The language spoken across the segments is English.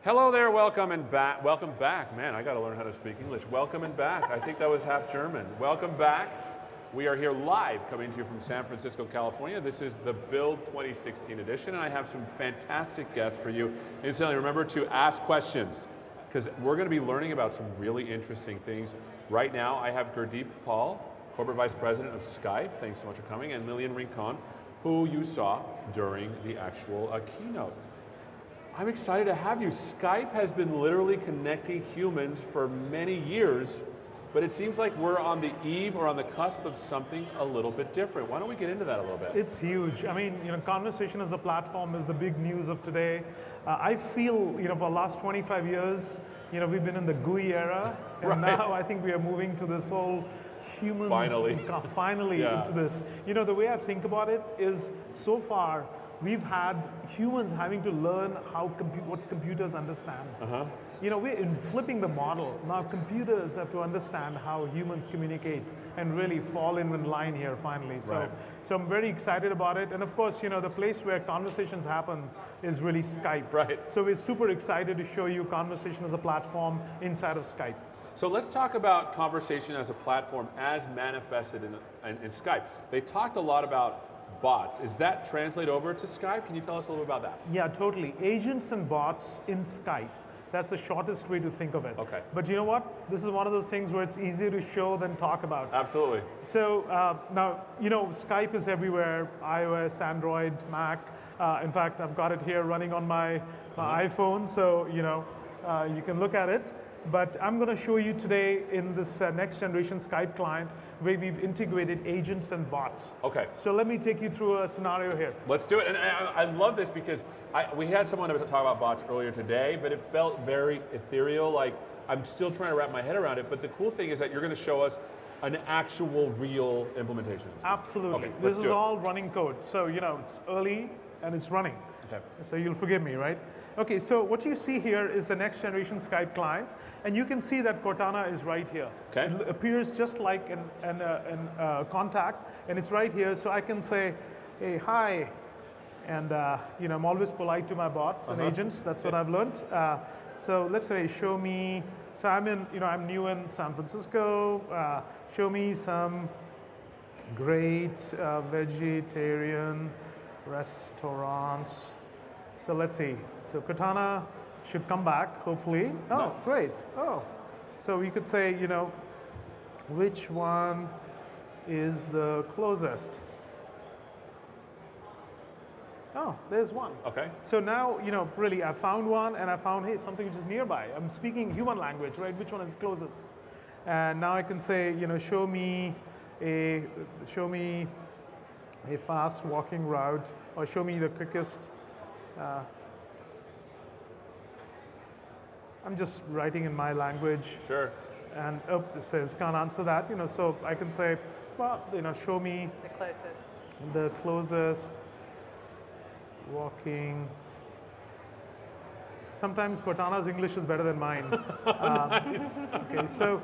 Hello there, welcome and back. Welcome back. Man, I got to learn how to speak English. Welcome and back. I think that was half German. Welcome back. We are here live, coming to you from San Francisco, California. This is the Build 2016 edition, and I have some fantastic guests for you. Incidentally, remember to ask questions, because we're going to be learning about some really interesting things. Right now, I have Gurdeep Pal, Corporate Vice President of Skype. Thanks so much for coming. And Lilian Rincon, who you saw during the actual keynote. I'm excited to have you. Skype has been literally connecting humans for many years, but it seems like we're on the eve or on the cusp of something a little bit different. Why don't we get into that a little bit? It's huge. I mean, conversation as a platform is the big news of today. I feel, for the last 25 years, we've been in the GUI era, and Right. now I think we are moving to this whole humans finally Yeah. into this. The way I think about it is, so far, we've had humans having to learn what computers understand. We're flipping the model. Now computers have to understand how humans communicate and really fall in line here finally. Right. So I'm very excited about it. And of course, the place where conversations happen is really Skype. Right. So we're super excited to show you conversation as a platform inside of Skype. So let's talk about conversation as a platform as manifested in Skype. They talked a lot about bots. Is that translate over to Skype? Can you tell us a little bit about that? Yeah, totally. Agents and bots in Skype. That's the shortest way to think of it. Okay. But you know what? This is one of those things where it's easier to show than talk about. Absolutely. So now, Skype is everywhere, iOS, Android, Mac. In fact, I've got it here running on my iPhone, so you can look at it. But I'm going to show you today in this next generation Skype client where we've integrated agents and bots. Okay. So let me take you through a scenario here. Let's do it. And I love this because we had someone to talk about bots earlier today, but it felt very ethereal. Like I'm still trying to wrap my head around it. But the cool thing is that you're going to show us an actual, real implementation. Absolutely. Okay, this is all running code. So it's early and it's running. Okay. So you'll forgive me, right? Okay, so what you see here is the next generation Skype client, and you can see that Cortana is right here. Okay. It appears just like an contact, and it's right here. So I can say, hey, hi, and I'm always polite to my bots and agents. That's what I've learned. So let's say, show me. So I'm new in San Francisco. Show me some great vegetarian restaurants. So let's see. So Cortana should come back, hopefully. Oh, No. great. Oh. So we could say, which one is the closest? Oh, there's one. Okay. So now, really, I found one, and I found, hey, something which is nearby. I'm speaking human language, right? Which one is closest? And now I can say, show me a fast walking route, or show me the quickest. I'm just writing in my language. Sure. And it says can't answer that. So I can say, well, show me the closest walking. Sometimes Cortana's English is better than mine. Nice. Okay, so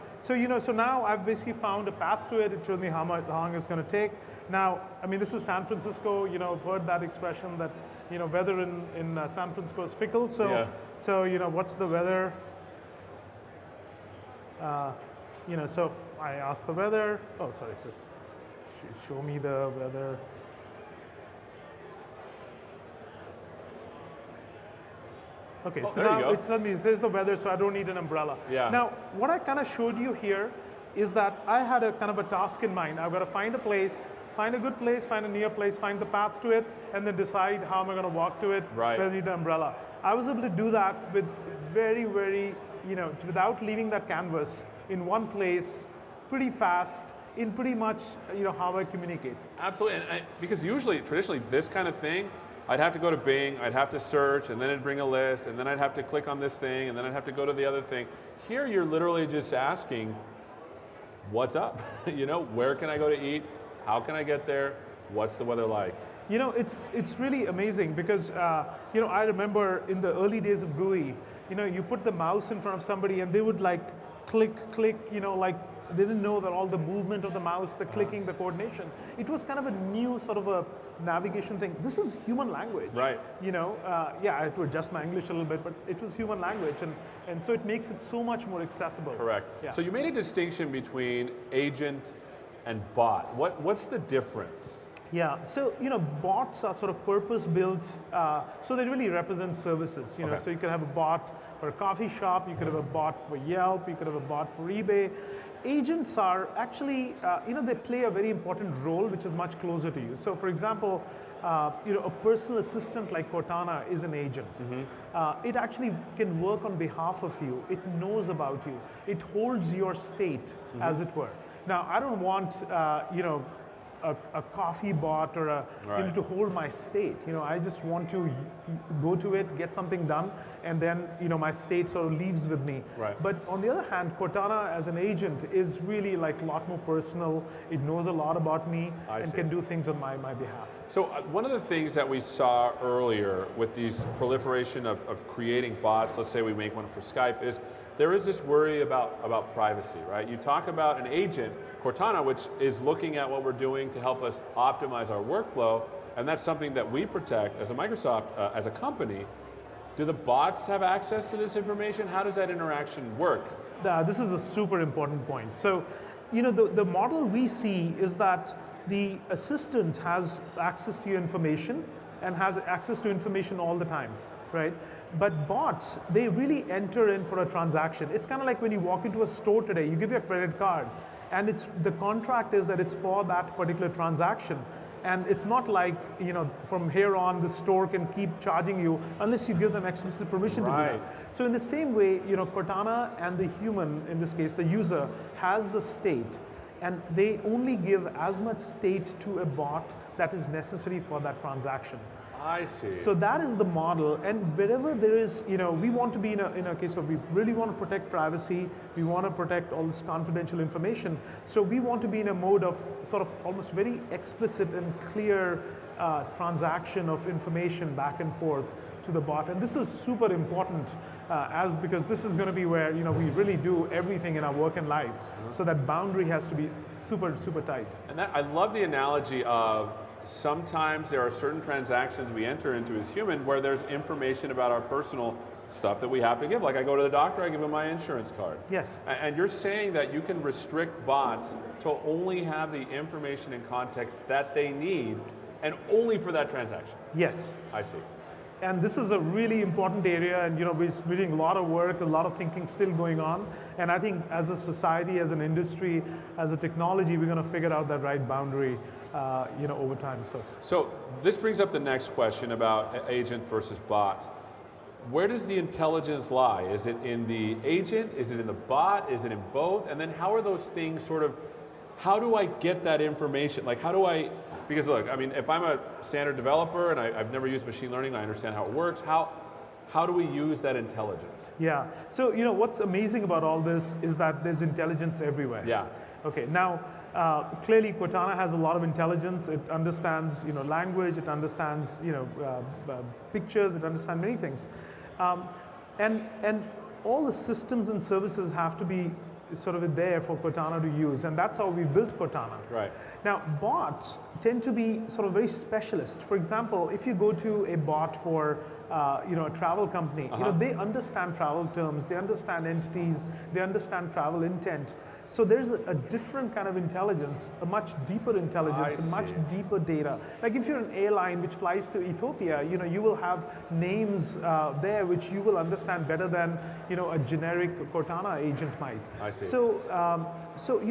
now I've basically found a path to it. It showed me how long it's going to take. Now, this is San Francisco. I've heard that expression that weather in San Francisco is fickle. So Yeah. so what's the weather? So I asked the weather. Oh, sorry, it says show me the weather. Okay, so there you now go. it says the weather, so I don't need an umbrella. Yeah. Now, what I kind of showed you here is that I had a kind of a task in mind. I've got to find a place, find a good place, find a near place, find the path to it, and then decide how am I going to walk to it, Right. whether I need an umbrella. I was able to do that with very, very, without leaving that canvas in one place, pretty fast, in pretty much, how I communicate. Absolutely, and because traditionally, this kind of thing, I'd have to go to Bing, I'd have to search, and then it'd bring a list, and then I'd have to click on this thing, and then I'd have to go to the other thing. Here, you're literally just asking, what's up? Where can I go to eat? How can I get there? What's the weather like? It's really amazing because, I remember in the early days of GUI, you put the mouse in front of somebody and they would like click, They didn't know that all the movement of the mouse, the clicking, the coordination. It was kind of a new sort of a navigation thing. This is human language. Right. Yeah, I had to adjust my English a little bit, but it was human language, and so it makes it so much more accessible. Correct. Yeah. So you made a distinction between agent and bot. What's the difference? Yeah, so bots are sort of purpose-built, so they really represent services. Okay. So you could have a bot for a coffee shop, you could have a bot for Yelp, you could have a bot for eBay. Agents are actually, they play a very important role, which is much closer to you. So, for example, a personal assistant like Cortana is an agent. It actually can work on behalf of you. It knows about you. It holds your state, as it were. Now, I don't want, a coffee bot or Right. to hold my state. I just want to go to it, get something done, and then my state sort of leaves with me. Right. But on the other hand, Cortana as an agent is really like a lot more personal. It knows a lot about me I and see. can do things on my behalf. So one of the things that we saw earlier with these proliferation of creating bots, let's say we make one for Skype, is there is this worry about privacy, right? You talk about an agent, Cortana, which is looking at what we're doing to help us optimize our workflow, and that's something that we protect as a Microsoft, as a company. Do the bots have access to this information? How does that interaction work? This is a super important point. So, the model we see is that the assistant has access to your information and has access to information all the time, right? But bots, they really enter in for a transaction. It's kind of like when you walk into a store today, you give your credit card, and the contract is that it's for that particular transaction. And it's not like, from here on, the store can keep charging you unless you give them explicit permission to do Right. that. So in the same way, Cortana and the human, in this case, the user, has the state, and they only give as much state to a bot that is necessary for that transaction. I see. So that is the model, and wherever there is, we want to be in a case of we really want to protect privacy, we want to protect all this confidential information, so we want to be in a mode of sort of almost very explicit and clear transaction of information back and forth to the bot. And this is super important because this is going to be where we really do everything in our work and life. So that boundary has to be super, super tight. And I love the analogy of sometimes there are certain transactions we enter into as human where there's information about our personal stuff that we have to give. Like I go to the doctor, I give them my insurance card. Yes. And you're saying that you can restrict bots to only have the information and context that they need and only for that transaction. Yes. I see. And this is a really important area, and we're doing a lot of work, a lot of thinking still going on. And I think as a society, as an industry, as a technology, we're going to figure out that right boundary, over time. So this brings up the next question about agent versus bots. Where does the intelligence lie? Is it in the agent? Is it in the bot? Is it in both? And then how are those things how do I get that information? Like because look, I mean, if I'm a standard developer and I've never used machine learning, I understand how it works. How do we use that intelligence? Yeah, so what's amazing about all this is that there's intelligence everywhere. Yeah. Okay, now clearly Cortana has a lot of intelligence. It understands language, it understands pictures, it understands many things. And all the systems and services have to be sort of there for Cortana to use, and that's how we built Cortana. Right. Now, bots tend to be sort of very specialist. For example, if you go to a bot for a travel company, they understand travel terms, they understand entities, they understand travel intent. So there's a different kind of intelligence, a much deeper intelligence, and much deeper data. Like if you're an airline which flies to Ethiopia, you will have names there which you will understand better than a generic Cortana agent might. I see. So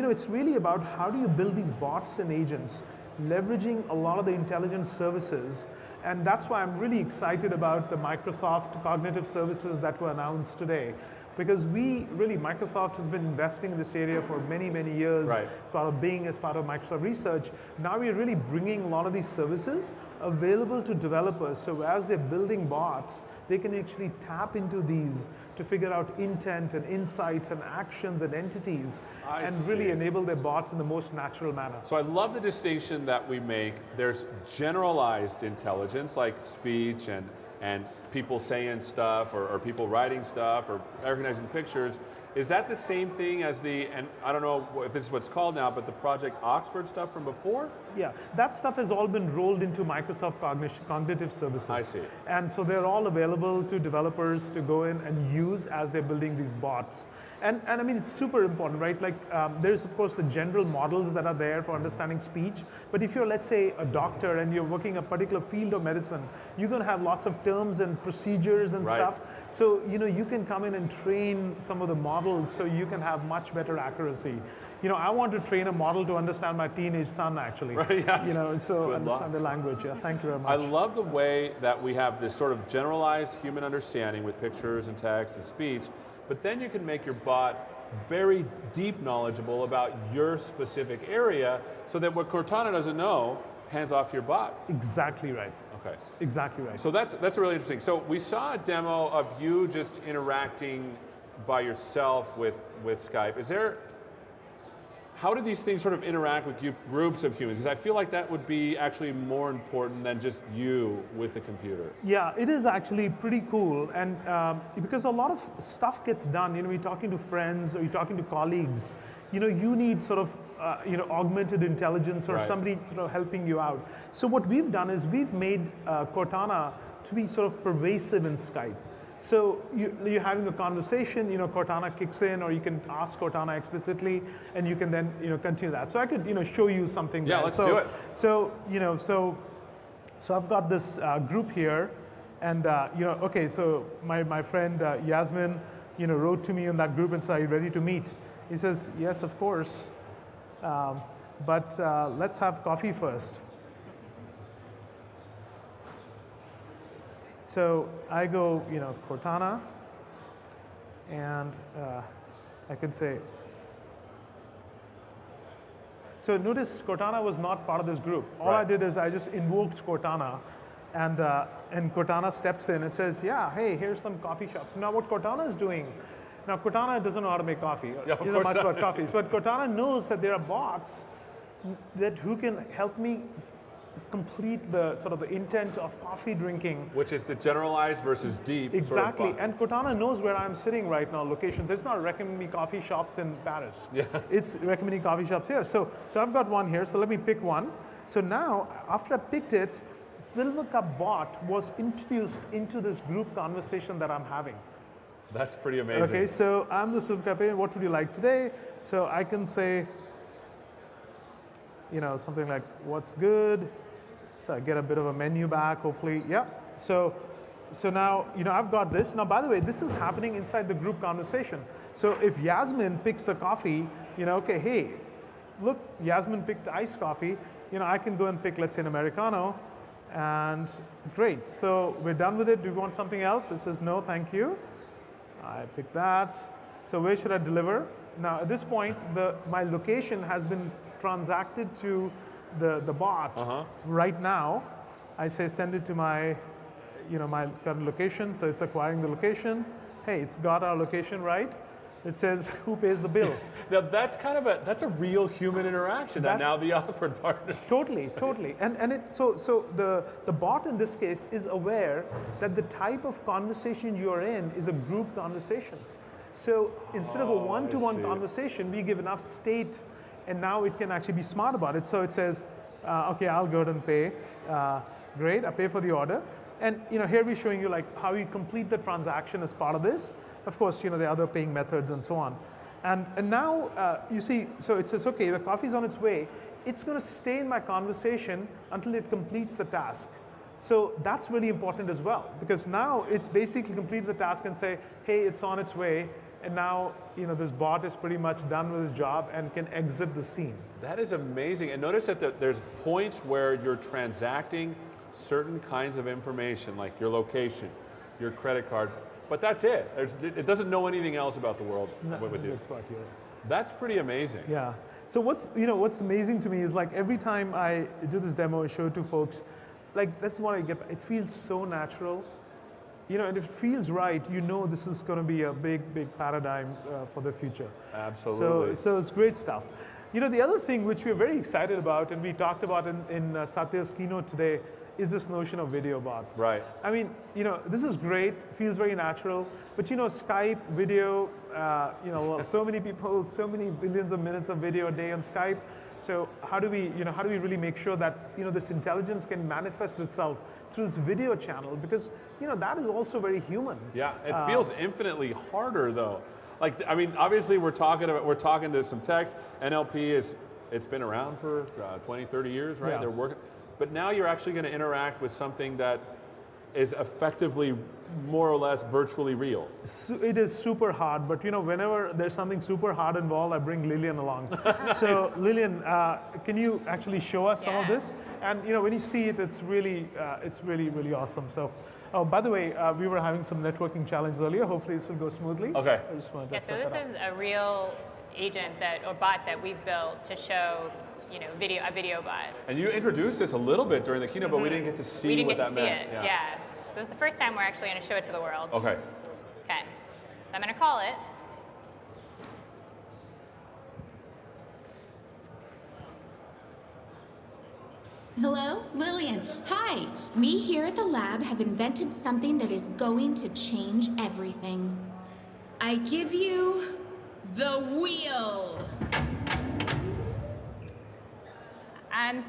it's really about how do you build these bots and agents, leveraging a lot of the intelligence services. And that's why I'm really excited about the Microsoft Cognitive Services that were announced today. Because Microsoft has been investing in this area for many, many years. Right. As part of Bing, as part of Microsoft Research. Now we're really bringing a lot of these services available to developers. So as they're building bots, they can actually tap into these to figure out intent and insights and actions and entities and really enable their bots in the most natural manner. So I love the distinction that we make. There's generalized intelligence like speech and people saying stuff or people writing stuff or recognizing pictures. Is that the same thing as and I don't know if this is what it's called now, but the Project Oxford stuff from before? Yeah, that stuff has all been rolled into Microsoft Cognitive Services. I see. And so they're all available to developers to go in and use as they're building these bots. And I mean, it's super important, right? Like there's of course the general models that are there for understanding speech. But if you're, let's say, a doctor and you're working a particular field of medicine, you're going to have lots of terms and procedures and stuff. So, you can come in and train some of the models so you can have much better accuracy. I want to train a model to understand my teenage son, actually. Right, yeah. So Good understand luck. the language. Yeah, thank you very much. I love the way that we have this sort of generalized human understanding with pictures and text and speech, but then you can make your bot very deep knowledgeable about your specific area so that what Cortana doesn't know hands off to your bot. Exactly right. Okay. Exactly right. So that's really interesting. So we saw a demo of you just interacting by yourself with Skype. How do these things sort of interact with groups of humans? Because I feel like that would be actually more important than just you with the computer. Yeah, it is actually pretty cool. And because a lot of stuff gets done, you're talking to friends or you're talking to colleagues, you need sort of, augmented intelligence or somebody sort of helping you out. So what we've done is we've made Cortana to be sort of pervasive in Skype. So you're having a conversation, Cortana kicks in, or you can ask Cortana explicitly, and you can then, continue that. So I could, show you something. Yeah, there. let's do it. So, so I've got this group here, and okay. So my friend Yasmin, wrote to me in that group and said, "Are you ready to meet?" He says, "Yes, of course, but let's have coffee first." So I go, Cortana, and I could say, so notice Cortana was not part of this group. All I did is I just invoked Cortana, and Cortana steps in and says, yeah, hey, here's some coffee shops. Now what Cortana is doing, now Cortana doesn't know how to make coffee, much about coffees, but Cortana knows that there are bots who can help me complete the sort of the intent of coffee drinking. Which is the generalized versus deep. Exactly, sort of and Cortana knows where I'm sitting right now, locations. It's not recommending me coffee shops in Paris. Yeah. It's recommending coffee shops here. So I've got one here, so let me pick one. So now, after I picked it, Silvercup bot was introduced into this group conversation that I'm having. That's pretty amazing. Okay, so I'm the Silvercup agent, what would you like today? So I can say, something like, what's good? So I get a bit of a menu back, hopefully, yeah. So now, I've got this. Now, by the way, this is happening inside the group conversation. So if Yasmin picks a coffee, okay, hey, look, Yasmin picked iced coffee. I can go and pick, let's say, an Americano, and great. So we're done with it. Do you want something else? It says, no, thank you. I pick that. So where should I deliver? Now, at this point, my location has been transacted to the bot. Right now, I say send it to my, my current location. So it's acquiring the location. Hey, it's got our location right. It says who pays the bill. Now that's kind of that's a real human interaction. And now the awkward part. Totally. And so the bot in this case is aware that the type of conversation you are in is a group conversation. So instead of a one-to-one conversation, we give enough state. And now it can actually be smart about it. So it says, okay, I'll go ahead and pay. Great, I pay for the order. And here we're showing you like how you complete the transaction as part of this. Of course, there are other paying methods and so on. And now you see, so it says, okay, the coffee's on its way. It's going to stay in my conversation until it completes the task. So that's really important as well, because now it's basically completed the task and say, hey, it's on its way. And now, this bot is pretty much done with his job and can exit the scene. That is amazing. And notice that there's points where you're transacting certain kinds of information, like your location, your credit card, but that's it. It doesn't know anything else about the world with you. That's pretty amazing. Yeah. So what's amazing to me is like every time I do this demo, I show it to folks, like that's what I get. It feels so natural. And if it feels right, this is going to be a big paradigm for the future. Absolutely. So it's great stuff. The other thing which we're very excited about, and we talked about in Satya's keynote today, is this notion of video bots. Right. I mean, this is great, feels very natural, but Skype video, so many people, so many billions of minutes of video a day on Skype. So how do we really make sure that this intelligence can manifest itself through this video channel? Because that is also very human. Yeah, it feels infinitely harder though. Like, I mean, obviously we're talking to some techs. NLP it's been around for 20, 30 years, right? Yeah. They're working, but now you're actually going to interact with something that is effectively more or less virtually real. It is super hard, but whenever there's something super hard involved, I bring Lillian along. So Lillian, can you actually show us some of this? And when you see it, it's really really awesome. So, oh, by the way, we were having some networking challenges earlier. Hopefully this will go smoothly. Okay. I just wanted to So set this that up. is a real agent or bot that we've built to show a video bot. And you introduced this a little bit during the keynote, but we didn't get to see We didn't what get to that see meant. it. Yeah. So this is the first time we're actually going to show it to the world. Okay. Okay. So I'm going to call it. Hello, Lillian. Hi. We here at the lab have invented something that is going to change everything. I give you the wheel.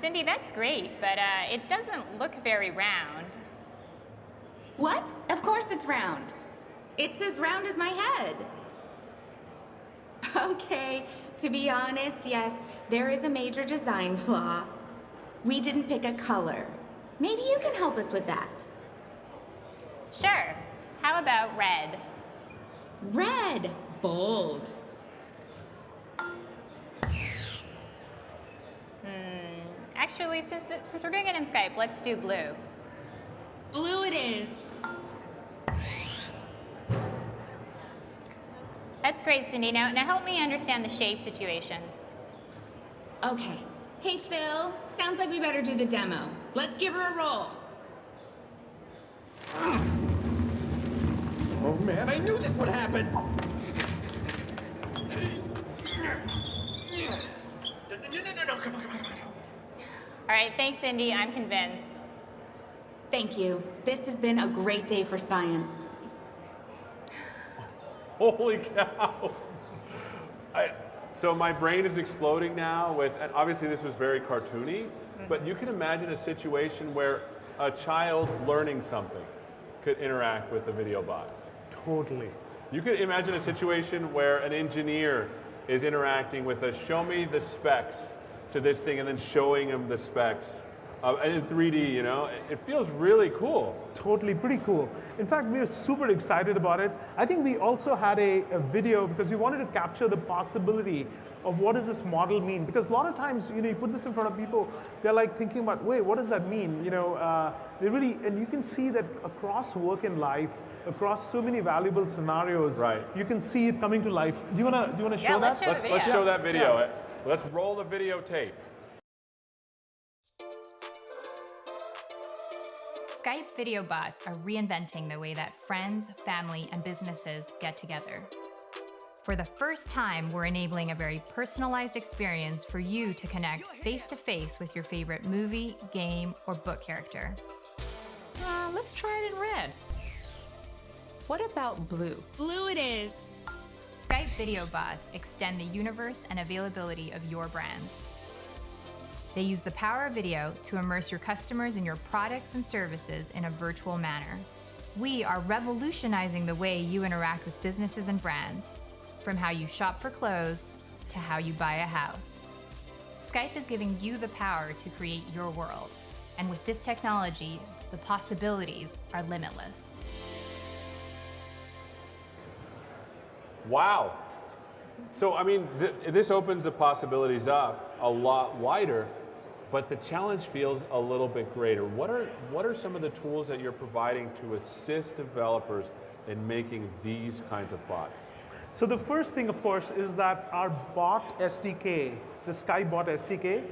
Cindy, that's great, but it doesn't look very round. What? Of course it's round. It's as round as my head. Okay, to be honest, yes, there is a major design flaw. We didn't pick a color. Maybe you can help us with that. Sure. How about red? Red. Bold. Actually, since we're doing it in Skype, let's do blue. Blue it is. That's great, Cindy. Now help me understand the shape situation. Okay. Hey, Phil. Sounds like we better do the demo. Let's give her a roll. Oh man, I knew this would happen! No, come on. All right, thanks, Cindy. I'm convinced. Thank you. This has been a great day for science. Holy cow! So my brain is exploding now and obviously this was very cartoony, but you can imagine a situation where a child learning something could interact with a video bot. Totally. You could imagine a situation where an engineer is interacting with show me the specs to this thing and then showing him the specs and in 3D, It feels really cool. Totally, pretty cool. In fact, we are super excited about it. I think we also had a video because we wanted to capture the possibility of what does this model mean? Because a lot of times, you put this in front of people, they're like thinking about, wait, what does that mean? They really, and you can see that across work and life, across so many valuable scenarios, Right. You can see it coming to life. Do you wanna show let's that? show the video. Let's show that video. Yeah. Let's roll the videotape. Skype video bots are reinventing the way that friends, family, and businesses get together. For the first time, we're enabling a very personalized experience for you to connect face-to-face with your favorite movie, game, or book character. Let's try it in red. What about blue? Blue it is. Skype video bots extend the universe and availability of your brands. They use the power of video to immerse your customers in your products and services in a virtual manner. We are revolutionizing the way you interact with businesses and brands, from how you shop for clothes to how you buy a house. Skype is giving you the power to create your world. And with this technology, the possibilities are limitless. Wow. So, I mean, this opens the possibilities up a lot wider, but the challenge feels a little bit greater. What are some of the tools that you're providing to assist developers in making these kinds of bots? So the first thing, of course, is that our bot SDK, the Skype bot SDK,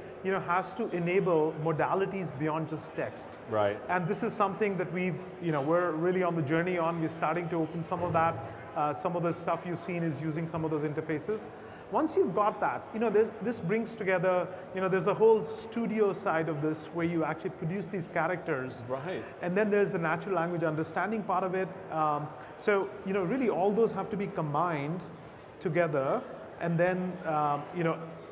has to enable modalities beyond just text. Right. And this is something that we're really on the journey on. We're starting to open some of that. Some of the stuff you've seen is using some of those interfaces. once you've got that, this brings together, there's a whole studio side of this where you actually produce these characters. Right. And then there's the natural language understanding part of it. So, really all those have to be combined together and then,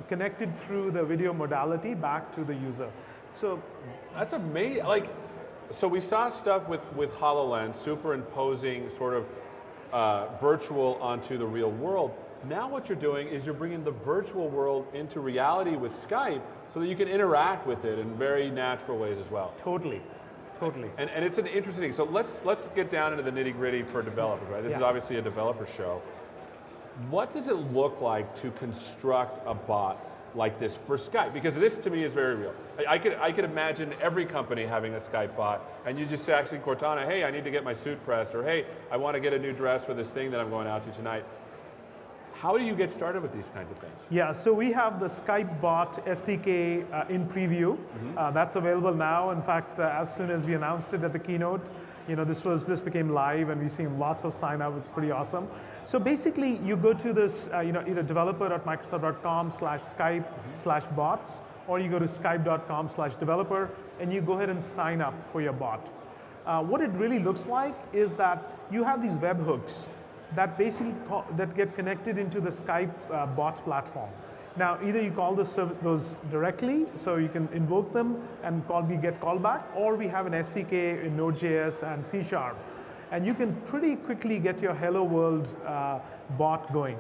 connected through the video modality back to the user. So That's amazing. Like, so we saw stuff with HoloLens superimposing sort of virtual onto the real world. Now what you're doing is you're bringing the virtual world into reality with Skype so that you can interact with it in very natural ways as well. totally. And it's an interesting thing. So let's get down into the nitty gritty for developers, right? This is obviously a developer show. What does it look like to construct a bot like this for Skype? Because this to me is very real. I could imagine every company having a Skype bot, and you just asking Cortana, hey, I need to get my suit pressed, or hey, I want to get a new dress for this thing that I'm going out to tonight. How do you get started with these kinds of things? Yeah, so we have the Skype Bot SDK in preview. That's available now. In fact, as soon as we announced it at the keynote, this became live, and we've seen lots of sign up. It's pretty awesome. So basically, you go to this, either developer.microsoft.com/Skype/bots, or you go to skype.com/developer, and you go ahead and sign up for your bot. What it really looks like is that you have these webhooks that basically that get connected into the Skype bot platform. Now, either you call those directly, so you can invoke them and get callback, or we have an SDK in Node.js and C#, and you can pretty quickly get your Hello World bot going.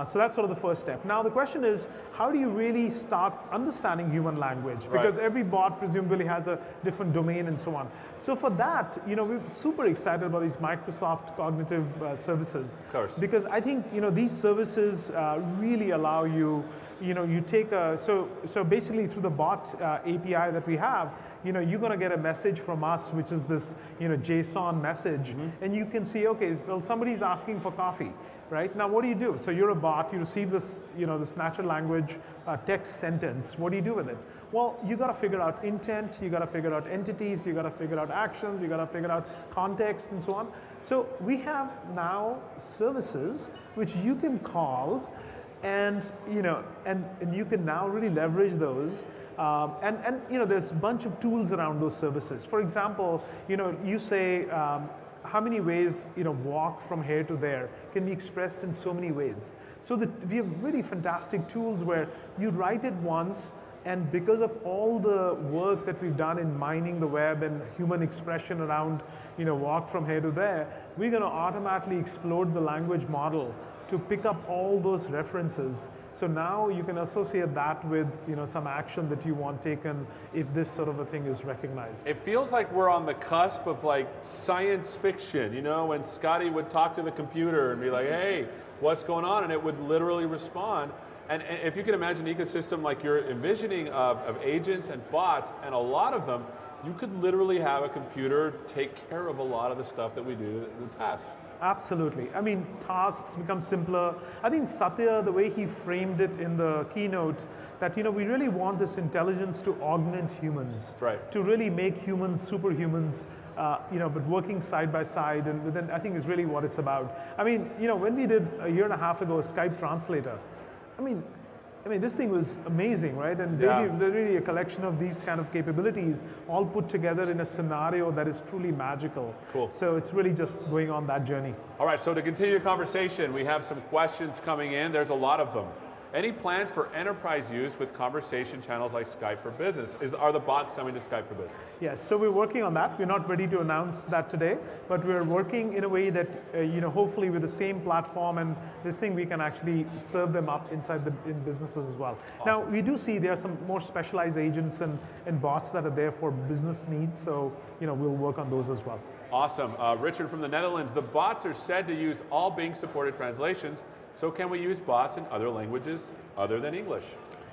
So that's sort of the first step. Now the question is, how do you really start understanding human language? Because every bot presumably has a different domain and so on. So for that, we're super excited about these Microsoft Cognitive Services. Of course. Because I think these services really allow you, you take so basically through the bot API that we have, you're going to get a message from us, which is this JSON message, and you can see, okay, well, somebody's asking for coffee. Right? Now, what do you do? So you're a bot, you receive this, this natural language text sentence. What do you do with it? Well, you got to figure out intent, you got to figure out entities, you got to figure out actions, you got to figure out context and so on. So we have now services which you can call, and and you can now really leverage those. And there's a bunch of tools around those services. For example, you say, how many ways walk from here to there can be expressed in so many ways. So we have really fantastic tools where you write it once, and because of all the work that we've done in mining the web and human expression around walk from here to there, we're going to automatically explode the language model to pick up all those references. So now you can associate that with some action that you want taken if this sort of a thing is recognized. It feels like we're on the cusp of like science fiction, when Scotty would talk to the computer and be like, hey, what's going on? And it would literally respond. And if you can imagine an ecosystem like you're envisioning of agents and bots, and a lot of them, you could literally have a computer take care of a lot of the stuff that we do, the tasks. Absolutely. I mean, tasks become simpler. I think Satya, the way he framed it in the keynote, that we really want this intelligence to augment humans. That's right. To really make humans superhumans, but working side by side, and within, I think is really what it's about. I mean, when we did a year and a half ago Skype Translator, I mean, this thing was amazing, right? And they're really a collection of these kind of capabilities all put together in a scenario that is truly magical. Cool. So it's really just going on that journey. All right, so to continue the conversation, we have some questions coming in. There's a lot of them. Any plans for enterprise use with conversation channels like Skype for Business? Are the bots coming to Skype for Business? Yes, so we're working on that. We're not ready to announce that today, but we're working in a way that, hopefully with the same platform and this thing, we can actually serve them up in businesses as well. Awesome. Now, we do see there are some more specialized agents and bots that are there for business needs, so, we'll work on those as well. Awesome. Richard from the Netherlands, the bots are said to use all Bing supported translations. So can we use bots in other languages other than English?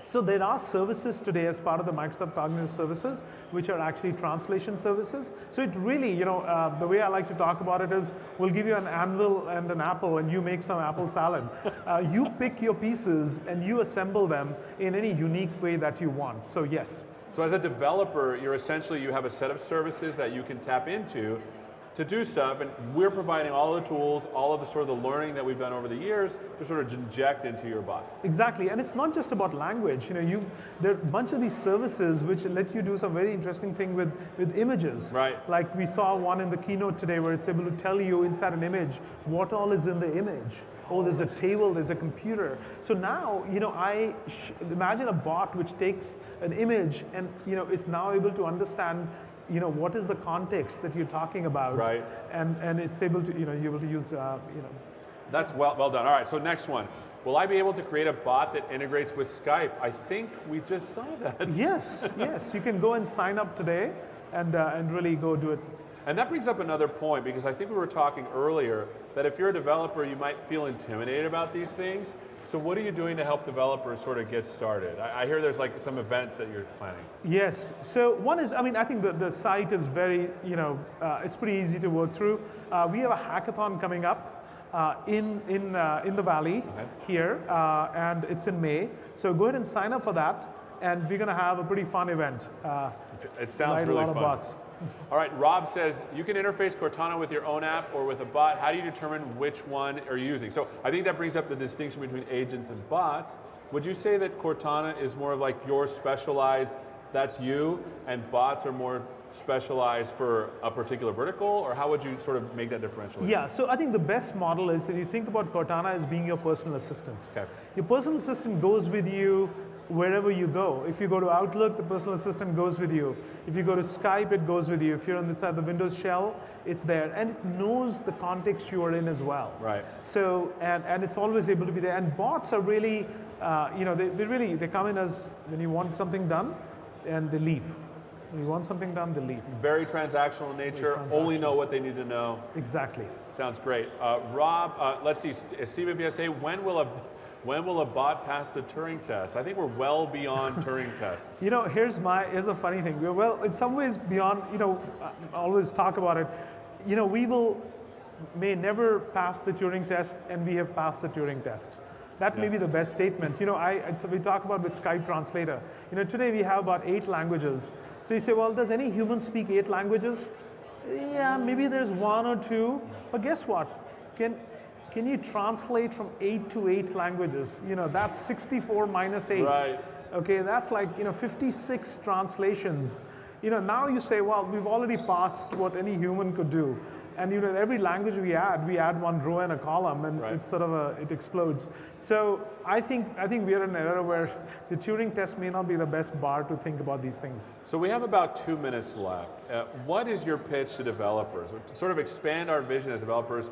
So there are services today as part of the Microsoft Cognitive Services, which are actually translation services. So it really, the way I like to talk about it is, we'll give you an anvil and an apple, and you make some apple salad. You pick your pieces and you assemble them in any unique way that you want. So yes. So as a developer, you have a set of services that you can tap into to do stuff, and we're providing all the tools, all of the sort of the learning that we've done over the years to sort of inject into your bots. Exactly, and it's not just about language. There are a bunch of these services which let you do some very interesting thing with images. Right. Like we saw one in the keynote today where it's able to tell you inside an image what all is in the image. Oh, there's a table, there's a computer. So now, I imagine a bot which takes an image and is now able to understand what is the context that you're talking about, right? And it's able to, you're able to use, That's well done. All right, so next one. Will I be able to create a bot that integrates with Skype? I think we just saw that. Yes, yes. You can go and sign up today and really go do it. And that brings up another point, because I think we were talking earlier that if you're a developer, you might feel intimidated about these things. So what are you doing to help developers sort of get started? I hear there's like some events that you're planning. Yes. So one is, I think the site is very, it's pretty easy to work through. We have a hackathon coming up in the Valley here, and it's in May. So go ahead and sign up for that, and we're going to have a pretty fun event. It sounds really fun. A lot of bots. All right, Rob says, you can interface Cortana with your own app or with a bot. How do you determine which one are you using? So I think that brings up the distinction between agents and bots. Would you say that Cortana is more of like your specialized, that's you, and bots are more specialized for a particular vertical, or how would you sort of make that differential? Yeah, so I think the best model is that you think about Cortana as being your personal assistant. Okay. Your personal assistant goes with you wherever you go. If you go to Outlook, the personal assistant goes with you. If you go to Skype, it goes with you. If you're inside the Windows shell, it's there. And it knows the context you are in as well. Right. So, and it's always able to be there. And bots are really, they come in as when you want something done, and they leave. When you want something done, they leave. Very transactional in nature, only know what they need to know. Exactly. Sounds great. Rob, let's see, Steve at BSA, when will a bot pass the Turing test? I think we're well beyond Turing tests. Here's a funny thing. We're well, in some ways beyond, I always talk about it. We may never pass the Turing test, and we have passed the Turing test. That may be the best statement. We talk about with Skype Translator. Today we have about 8 languages. So you say, well, does any human speak 8 languages? Yeah, maybe there's 1 or 2. But guess what? Can you translate from 8 to 8 languages? That's 64 minus 8. Right. Okay, that's like 56 translations. Now you say, well, we've already passed what any human could do. And every language we add 1 row and a column, and it's sort of it explodes. So I think we are in an era where the Turing test may not be the best bar to think about these things. So we have about 2 minutes left. What is your pitch to developers? To sort of expand our vision as developers,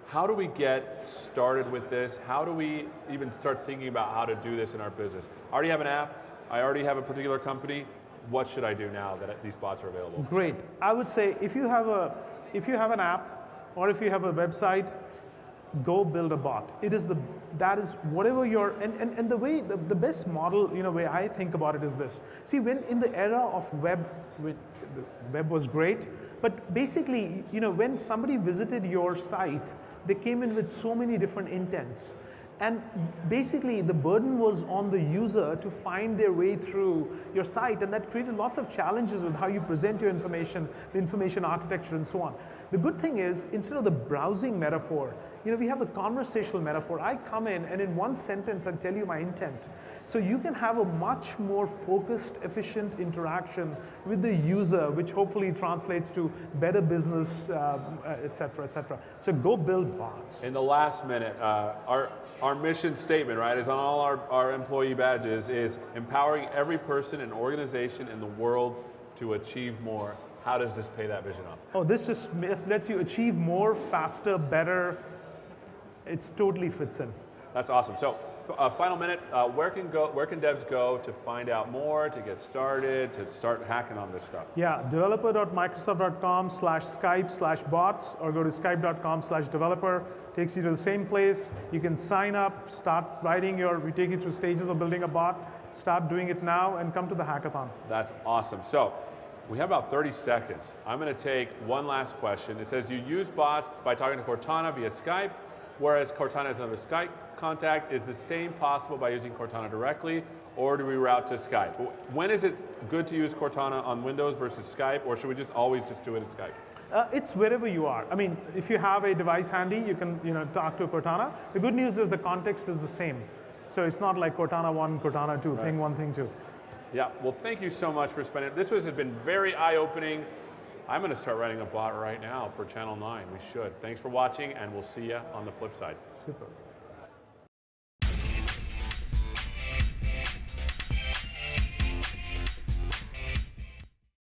how do we get started with this? How do we even start thinking about how to do this in our business? I already have an app. I already have a particular company. What should I do now that these bots are available? Great. I would say if you have an app or if you have a website, go build a bot. That is whatever your and the best model, way I think about it is this. See, when in the era of web, when the web was great, but basically, when somebody visited your site, they came in with so many different intents. And basically, the burden was on the user to find their way through your site, and that created lots of challenges with how you present your information, the information architecture, and so on. The good thing is, instead of the browsing metaphor, we have the conversational metaphor. I come in, and in one sentence, I tell you my intent. So you can have a much more focused, efficient interaction with the user, which hopefully translates to better business, et cetera, et cetera. So go build bots. In the last minute, our mission statement, right, is on all our employee badges, is empowering every person and organization in the world to achieve more. How does this pay that vision off? Oh, this just lets you achieve more, faster, better. It totally fits in. That's awesome. So, final minute, where can devs go to find out more, to get started, to start hacking on this stuff? Yeah, developer.microsoft.com/Skype/bots, or go to skype.com/developer. Takes you to the same place. You can sign up, start writing we take you through stages of building a bot, start doing it now, and come to the hackathon. That's awesome. So, we have about 30 seconds. I'm going to take one last question. It says you use bots by talking to Cortana via Skype, whereas Cortana has another Skype contact. Is the same possible by using Cortana directly, or do we route to Skype? When is it good to use Cortana on Windows versus Skype, or should we just always just do it in Skype? It's wherever you are. I mean, if you have a device handy, you can talk to Cortana. The good news is the context is the same. So it's not like Cortana 1, Cortana 2, thing 1, thing 2. Yeah, well, thank you so much for spending it. This has been very eye-opening. I'm going to start writing a bot right now for Channel 9. We should. Thanks for watching, and we'll see you on the flip side. Super.